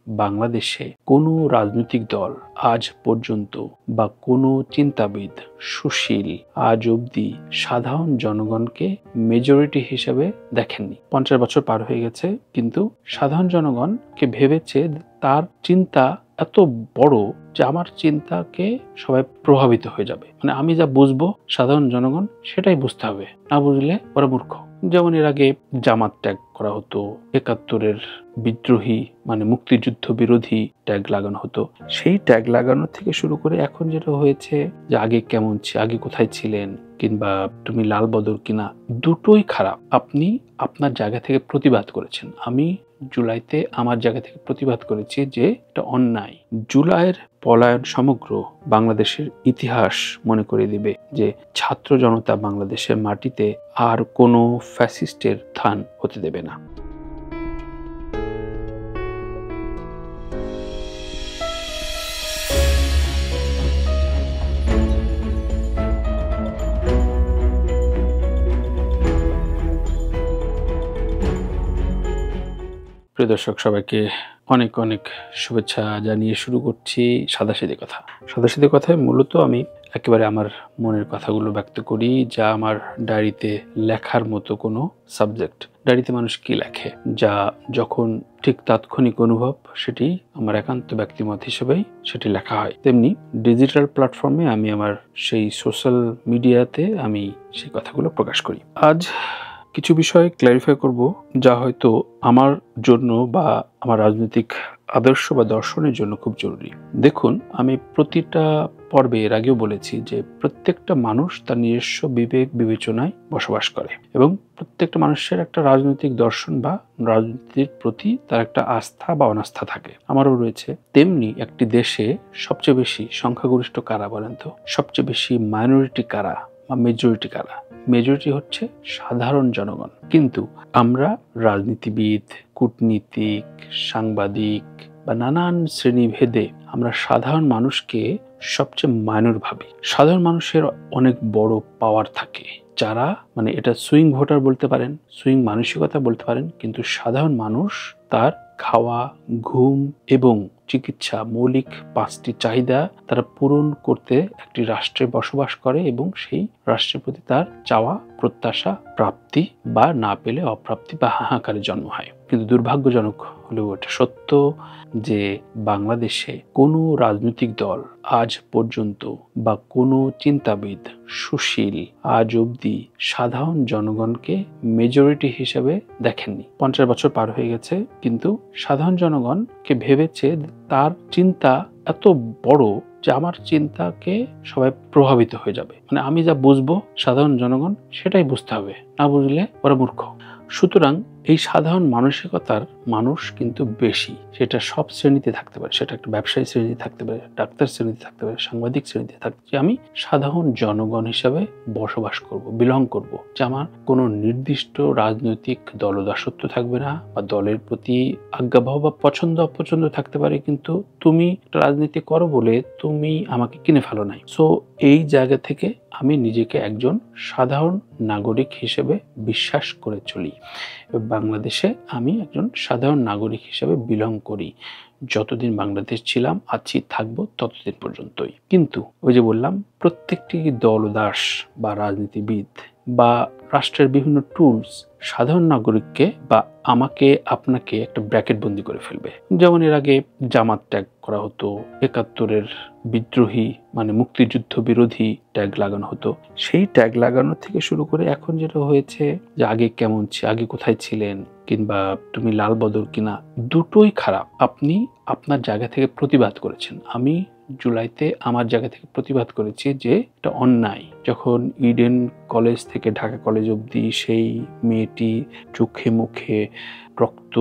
বাংলাদেশে কোনো রাজনৈতিক দল আজ পর্যন্ত বা কোনো চিন্তাবিদ সুশীল আজ অবধি সাধারণ জনগণকে মেজরিটি হিসেবে দেখেননি। 50 বছর পার হয়ে গেছে, কিন্তু সাধারণ জনগণকে ভেবেছে তার চিন্তা এত বড় যে আমার চিন্তাকে সবাই প্রভাবিত হয়ে যাবে, মানে আমি যা বুঝবো সাধারণ জনগণ সেটাই বুঝতে হবে, না বুঝলে ওরা মূর্খ। যেমন এর আগে জামাত ট্যাগ করা হতো, 71-এর বিদ্রোহী মানে মুক্তিযুদ্ধ বিরোধী ট্যাগ লাগানো হতো। সেই ট্যাগ লাগানো থেকে শুরু করে এখন যেটা হয়েছে যে আগে কেমন আগে কোথায় ছিলেন কিংবা তুমি লাল বদর কিনা, দুটোই খারাপ। আপনি আপনার জায়গা থেকে প্রতিবাদ করেছেন, আমি জুলাইতে আমার জায়গা থেকে প্রতিবাদ করেছি যে এটা অন্যায়। জুলাইয়ের পলায়ন সমগ্র বাংলাদেশের ইতিহাস মনে করে দিবে যে ছাত্র জনতা বাংলাদেশের মাটিতে আর কোনো ফ্যাসিস্টের স্থান হতে দেবে না। প্রিয় দর্শক, সবাইকে অনেক অনেক শুভেচ্ছা জানিয়ে শুরু করছি সাদাসিধে কথা। সাদাসিধে কথায় মূলত আমি একেবারে আমার মনের কথাগুলো ব্যক্ত করি, যা আমার ডায়েরিতে লেখার মতো কোনো সাবজেক্ট। ডায়েরিতে মানুষ কি লেখে, যা যখন ঠিক তাৎক্ষণিক অনুভব, সেটি আমার একান্ত ব্যক্তিমত হিসেবেই সেটি লেখা হয়। তেমনি ডিজিটাল প্ল্যাটফর্মে আমি আমার সেই সোশ্যাল মিডিয়াতে আমি সেই কথাগুলো প্রকাশ করি। আজ কিছু বিষয় ক্ল্যারিফাই করব, যা হয়তো আমার জন্য বা আমার রাজনৈতিক আদর্শ বা দর্শনের জন্য খুব জরুরি। দেখুন, আমি প্রতিটা পর্বে এর আগেও বলেছি যে প্রত্যেকটা মানুষ তার নিজস্ব বিবেক বিবেচনায় বসবাস করে এবং প্রত্যেকটা মানুষের একটা রাজনৈতিক দর্শন বা রাজনীতির প্রতি তার একটা আস্থা বা অনাস্থা থাকে, আমারও রয়েছে। তেমনি একটি দেশে সবচেয়ে বেশি সংখ্যাগরিষ্ঠ কারা বলেন তো? সবচেয়ে বেশি মাইনরিটি কারা বা মেজরিটি কারা? মেজরিটি হচ্ছে সাধারণ জনগণ। কিন্তু আমরা রাজনীতিবিদ, কূটনীতিক, সাংবাদিক বা নানান শ্রেণীভেদে আমরা সাধারণ মানুষকে সবচেয়ে মাইনর ভাবি। সাধারণ মানুষের অনেক বড় পাওয়ার থাকে, যারা মানে এটা সুইং ভোটার বলতে পারেন, সুইং মানসিকতা বলতে পারেন, কিন্তু সাধারণ মানুষ তার খাওয়া, ঘুম এবং চিকিৎসা, মৌলিক 5টি চাহিদা তারা পূরণ করতে একটি রাষ্ট্রে বসবাস করে এবং সেই রাষ্ট্রের প্রতি তার চাওয়া, প্রত্যাশা, প্রাপ্তি বা না পেলে অপ্রাপ্তি বা হাহাকারে জন্ম হয়। কিন্তু দুর্ভাগ্যজনক হলেও এটা সত্য যে বাংলাদেশে কোনো রাজনৈতিক দল আজ পর্যন্ত বা কোনো চিন্তাবিদ সুশীল আজ অবধি সাধারণ জনগণকে মেজরিটি হিসেবে দেখেননি। 50 বছর পার হয়ে গেছে, কিন্তু সাধারণ জনগণকে ভেবেছে তার চিন্তা এত বড় যে আমার চিন্তাকে সবাই প্রভাবিত হয়ে যাবে, মানে আমি যা বুঝবো সাধারণ জনগণ সেটাই বুঝতে হবে, না বুঝলে ওরা মূর্খ। সুতরাং এই সাধারণ মানসিকতার মানুষ কিন্তু বেশি, সেটা সব শ্রেণীতে থাকতে পারে, সেটা একটা ব্যবসায়ী শ্রেণীতে থাকতে পারে, ডাক্তার শ্রেণীতে থাকতে পারে, সাংবাদিক শ্রেণীতে থাকতে পারে। আমি সাধারণ জনগণ হিসাবে বসবাস করব, বিলং করব, যে আমার কোনো নির্দিষ্ট রাজনৈতিক দলদাসত্ব থাকবে না বা দলের প্রতি আজ্ঞাবহ বা পছন্দ অপছন্দ থাকতে পারে, কিন্তু তুমি রাজনীতি করো বলে তুমি আমাকে কিনে ফেলো নাই। সো এই জায়গা থেকে আমি নিজেকে একজন সাধারণ নাগরিক হিসেবে বিশ্বাস করে চলি। বাংলাদেশে আমি একজন সাধারণ নাগরিক হিসেবে বিলং করি। যতদিন বাংলাদেশ ছিলাম, আছি, থাকবো ততদিন পর্যন্তই। কিন্তু ওই যে বললাম, প্রত্যেকটি দলদাস বা রাজনীতিবিদ বা রাষ্ট্রের বিভিন্ন টুলস সাধারণ নাগরিককে বা আমাকে আপনাকে একটা ব্র্যাকেট বন্দি করে ফেলবে। যেমন এর আগে জামাত ট্যাগ করা হতো, 71-এর বিদ্রোহী মানে মুক্তিযুদ্ধ বিরোধী ট্যাগ লাগানো হতো। সেই ট্যাগ লাগানো থেকে শুরু করে এখন যেটা হয়েছে যে আগে কেমন আগে কোথায় ছিলেন কিংবা তুমি লাল বদর কিনা, দুটোই খারাপ। আপনি আপনার জায়গা থেকে প্রতিবাদ করেছেন, আমি জুলাইতে আমার জায়গা থেকে প্রতিবাদ করেছি যে এটা অন্যায়। যখন ইডেন কলেজ থেকে ঢাকা কলেজ অবধি সেই মেয়েটি চোখে মুখে রক্ত,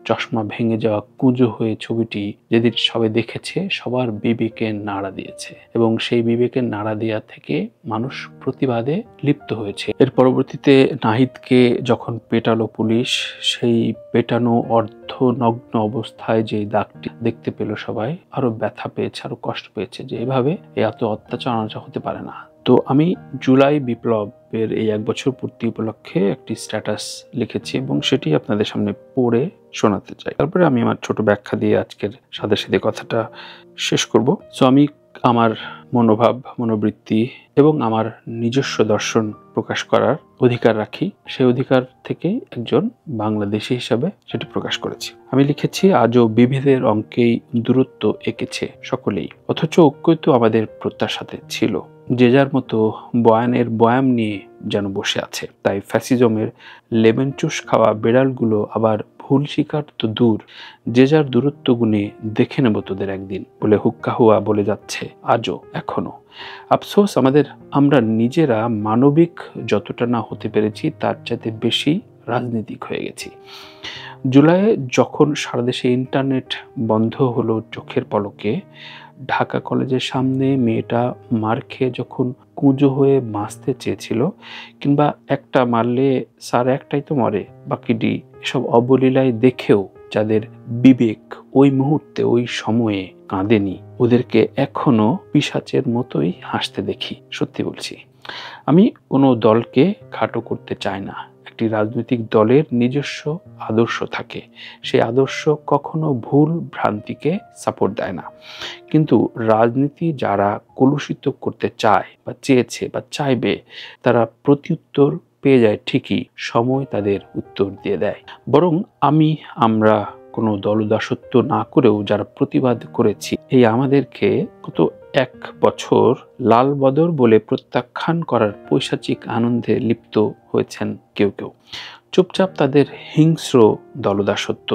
চশমা ভেঙে যাওয়া, কুঁজো হয়ে ছবিটি যেদিন সবাই দেখেছে, সবার বিবেকে নাড়া দিয়েছে এবং সেই বিবেকের নাড়া দেওয়া থেকে মানুষ প্রতিবাদে লিপ্ত হয়েছে। এর পরবর্তীতে নাহিদকে যখন পেটালো পুলিশ, সেই পেটানো অর্ধনগ্ন অবস্থায় যে দাগটি দেখতে পেল সবাই, আরো ব্যথা পেয়েছে, আরো কষ্ট পেয়েছে যে এভাবে এত অত্যাচার হতে পারে না। তো আমি জুলাই বিপ্লবের এই 1 বছর পূর্তি উপলক্ষে একটি স্ট্যাটাস লিখেছি এবং সেটি আপনাদের সামনে পড়ে শোনাতে চাই। তারপরে আমি আমার ছোট ব্যাখ্যা দিয়ে আজকের সাদাসিধে কথাটা শেষ করব। সো আমি আমার মনোভাব, মনোবৃত্তি এবং আমার নিজস্ব দর্শন প্রকাশ করার অধিকার রাখি। সেই অধিকার থেকে একজন বাংলাদেশী হিসাবে সেটি প্রকাশ করেছি। আমি লিখেছি, আজও বিভেদের অঙ্কেই দূরত্ব এঁকেছে সকলেই, অথচ ঐক্যই তো আমাদের প্রত্যাশাতে ছিল। যে যার মতো বয়ানের বয়াম নিয়ে যেন বসে আছে। তাই ফ্যাসিজমের লেমন চুষ খাওয়া বেড়ালগুলো আবার ভুল স্বীকার তো দূর, যে যার দূরত্ব গুণে দেখে নেব তোদের একদিন বলে হুক্কা হুয়া বলে যাচ্ছে আজও, এখনো। আফসোস আমরা নিজেরা মানবিক যতটা না হতে পেরেছি তার চাইতে বেশি রাজনীতিক হয়ে গেছি। জুলাইয়ে যখন সারা দেশে ইন্টারনেট বন্ধ হলো চোখের পলকে, ঢাকা কলেজের সামনে মেয়েটা মার খেয়ে যখন কুঁজো হয়ে বাঁচতে চেয়েছিল, কিংবা একটা মারলে স্যার একটাই তো মরে বাকিটি, এসব অবলীলায় দেখেও যাদের বিবেক ওই মুহূর্তে ওই সময়ে কাঁদেনি, ওদেরকে এখনো পিশাচের মতোই হাসতে দেখি। সত্যি বলছি, আমি কোনো দলকে খাটো করতে চাই না। একটি রাজনৈতিক দলের নিজস্ব আদর্শ থাকে, সেই আদর্শ কখনো ভুল ভ্রান্তিকে সাপোর্ট দেয় না। কিন্তু রাজনীতি যারা কলুষিত করতে চায় বা চেয়েছে বা চাইবে, তারা প্রত্যুত্তর পেয়ে যায় ঠিকই, সময় তাদের উত্তর দিয়ে দেয়। বরং আমরা কোনো দলদাসত্ব না করেও যারা প্রতিবাদ করেছি, এই আমাদেরকে গত 1 বছর লাল বদর বলে প্রত্যাখ্যান করার পৈশাচিক আনন্দে লিপ্ত হয়েছেন কেউ কেউ। চুপচাপ তাদের হিংস্র দলদাসত্ব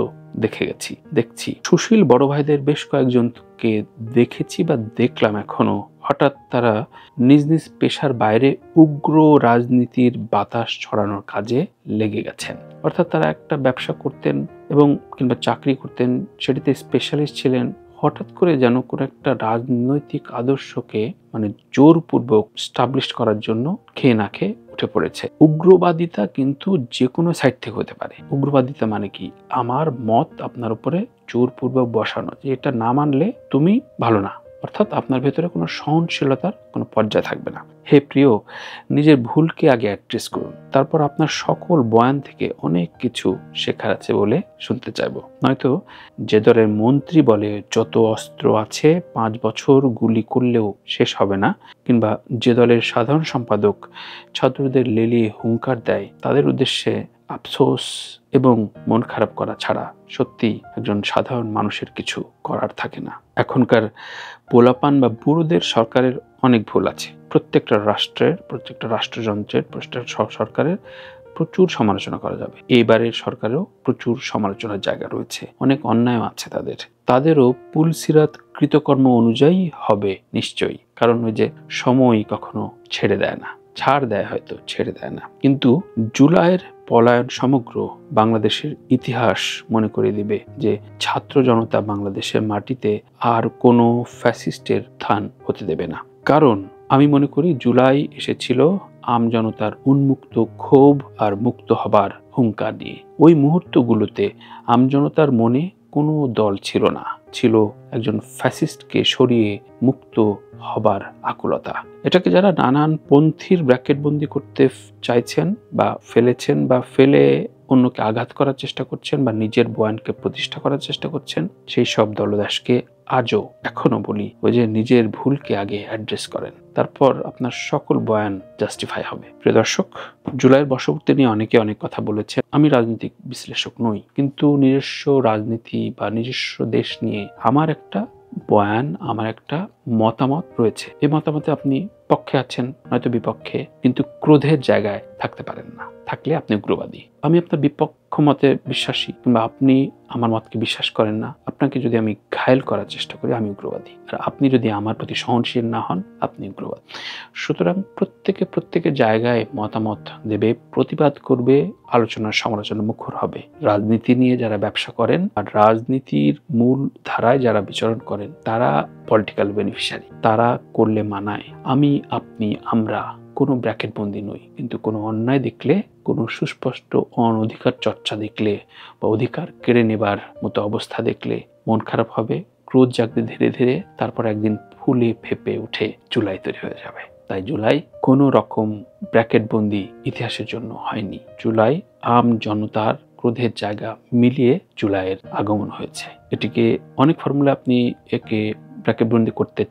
দেখছি। সুশীল বড় ভাইদের বেশ কয়েকজনকে দেখেছি বা দেখলাম এখনো, হঠাৎ তারা নিজ নিজ পেশার বাইরে উগ্র রাজনীতির বাতাস ছড়ানোর কাজে লেগে গেছেন। অর্থাৎ তারা একটা ব্যবসা করতেন এবং কিংবা চাকরি করতেন, সেটিতে স্পেশালিস্ট ছিলেন, হঠাৎ করে যেন কোনো একটা রাজনৈতিক আদর্শকে জোরপূর্বক স্টাবলিশ করার জন্য খেয়ে না খেয়ে উঠে পড়েছে। উগ্রবাদিতা কিন্তু যে কোনো সাইড থেকে হতে পারে। উগ্রবাদিতা মানে কি? আমার মত আপনার উপরে জোরপূর্বক বসানো, যে এটা না মানলে তুমি ভালো না, অর্থাৎ আপনার ভেতরে কোনো সহনশীলতার কোনো পর্যায় থাকবে না। হে প্রিয়, নিজের ভুলকে আগে অ্যাড্রেস করুন, তারপর আপনার সকল বয়ান থেকে অনেক কিছু শেখার আছে বলে শুনতে চাইব। নয়তো যে দলের মন্ত্রী বলে যত অস্ত্র আছে 5 বছর গুলি করলেও শেষ হবে না, কিংবা যে দলের সাধারণ সম্পাদক ছাত্রদের লেলিয়ে হুঙ্কার দেয়, তাদের উদ্দেশ্যে আফসোস এবং মন খারাপ করা ছাড়া সত্যি একজন সাধারণ মানুষের কিছু করার থাকে না। এখনকার পোলাপান বা বুড়োদের সরকারের অনেক ভুল আছে। প্রত্যেকটা রাষ্ট্রযন্ত্রের, প্রত্যেকটা সরকারের প্রচুর সমালোচনা করা যাবে। এইবারের সরকারেও প্রচুর সমালোচনার জায়গা রয়েছে, অনেক অন্যায় আছে তাদেরও পুলসিরাত কৃতকর্ম অনুযায়ী হবে নিশ্চয়ই। কারণ ওই যে সময় কখনো ছেড়ে দেয় না, ছাড় দেয় হয়তো, ছেড়ে দেয় না। কিন্তু জুলাইয়ের পলায়ন সমগ্র বাংলাদেশের ইতিহাস মনে করে দিবে যে ছাত্র জনতা বাংলাদেশের মাটিতে আর কোনো ফ্যাসিস্টের স্থান হতে দেবে না। কারণ আমি মনে করি জুলাই এসেছিল আমজনতার উন্মুক্ত ক্ষোভ আর মুক্ত হবার হুঙ্কার নিয়ে। ওই মুহূর্তগুলোতে আমজনতার মনে কোনো দল ছিল না, ছিল একজন ফ্যাসিস্টকে সরিয়ে মুক্ত হবার আকুলতা। এটাকে যারা নানান পন্থীর ব্র্যাকেটবন্দি করতে চাইছেন বা ফেলেছেন বা ফেলে অন্যকে আঘাত করার চেষ্টা করছেন বা নিজের বয়ানকে প্রতিষ্ঠা করার চেষ্টা করছেন, সেই সব দলদাসকে আজও এখনো বলি, ওই যে নিজের ভুলকে আগে অ্যাড্রেস করেন, তারপর আপনার সকল বয়ান জাস্টিফাই হবে। প্রিয় দর্শক, জুলাইয়ের বর্ষপূর্তি নিয়ে অনেকে অনেক কথা বলেছে। আমি রাজনৈতিক বিশ্লেষক নই, কিন্তু নিজস্ব রাজনীতি বা নিজস্ব দেশ নিয়ে আমার একটা বয়ান, আমার একটা মতামত রয়েছে। এই মতামতে আপনি পক্ষে আছেন, নয়তো বিপক্ষে, কিন্তু ক্রোধের জায়গায় থাকতে পারেন না। থাকলে আপনি উগ্রবাদী। আমি আপনার বিপক্ষ মতে বিশ্বাসী, কিংবা আপনি আমার মতকে বিশ্বাস করেন না, আপনাকে যদি আমি ঘায়েল করার চেষ্টা করি, আমি উগ্রবাদী। আর আপনি যদি আমার প্রতি সহনশীল না হন, আপনি উগ্রবাদী। সুতরাং প্রত্যেকের জায়গায় মতামত দেবে, প্রতিবাদ করবে, আলোচনার সমালোচনা মুখর হবে। রাজনীতি নিয়ে যারা ব্যবসা করেন আর রাজনীতির মূল ধারায় যারা বিচরণ করেন, তারা পলিটিক্যাল বেনিফিশিয়ারি, তারা করলে মানায়। আমরা কোনো ব্র্যাকেটবন্দি নই, কিন্তু কোনো অন্যায় দেখলে, কোনো সুস্পষ্ট অনধিকার চর্চা দেখলে বা অধিকার কেড়ে নেবার মতো অবস্থা দেখলে মন খারাপ হবে, ক্রোধ জাগবে ধীরে ধীরে, তারপর একদিন ফুলে ফেপে উঠে জুলাই তৈরি হয়ে যাবে। তাই জুলাই কোনো রকম ব্র্যাকেটবন্দি ইতিহাসের জন্য হয়নি। জুলাই আম জনতার ক্রোধের জায়গা মিলিয়ে জুলাইয়ের আগমন হয়েছে। এটিকে অনেক ফর্মুলা আপনি একে ব্র্যাকেটবন্দি করতে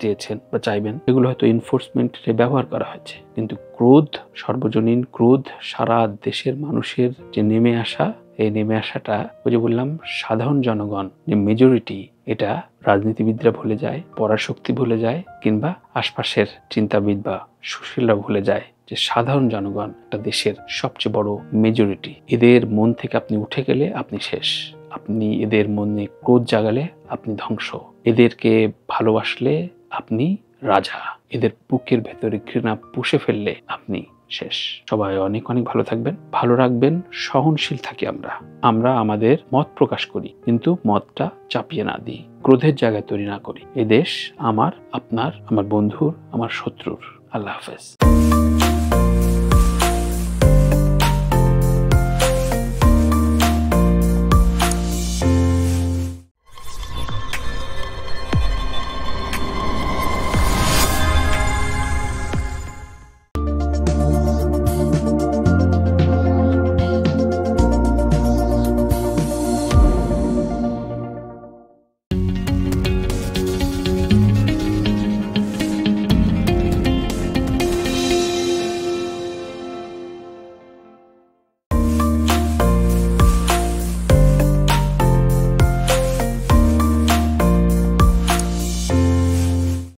চেয়েছেন বা চাইবেন, এগুলো হয়তো এনফোর্সমেন্টে ব্যবহার করা হয়েছে, কিন্তু ক্রোধ, সর্বজনীন ক্রোধ, সারা দেশের মানুষের যে নেমে আসা, এই নেমে আসাটা ওই যে বললাম সাধারণ জনগণ যে মেজরিটি, এটা রাজনীতিবিদরা ভুলে যায়, পড়ার শক্তি ভুলে যায়, কিংবা আশপাশের চিন্তাবিদ বা সুশীলরা ভুলে যায় যে সাধারণ জনগণ একটা দেশের সবচেয়ে বড় মেজরিটি। এদের মন থেকে আপনি উঠে গেলে আপনি শেষ। আপনি এদের মনে ক্রোধ জাগালে আপনি ধ্বংস। এদেরকে ভালোবাসলে আপনি রাজা। এদের বুকের ভেতরে ঘৃণা পুষে ফেললে আপনি শেষ। সবাই অনেক অনেক ভালো থাকবেন, ভালো রাখবেন। সহনশীল থাকি আমরা আমাদের মত প্রকাশ করি, কিন্তু মতটা চাপিয়ে না দিই, ক্রোধের জায়গায় তৈরি না করি। এ দেশ আমার, আপনার, আমার বন্ধুর, আমার শত্রুর। আল্লাহ হাফেজ।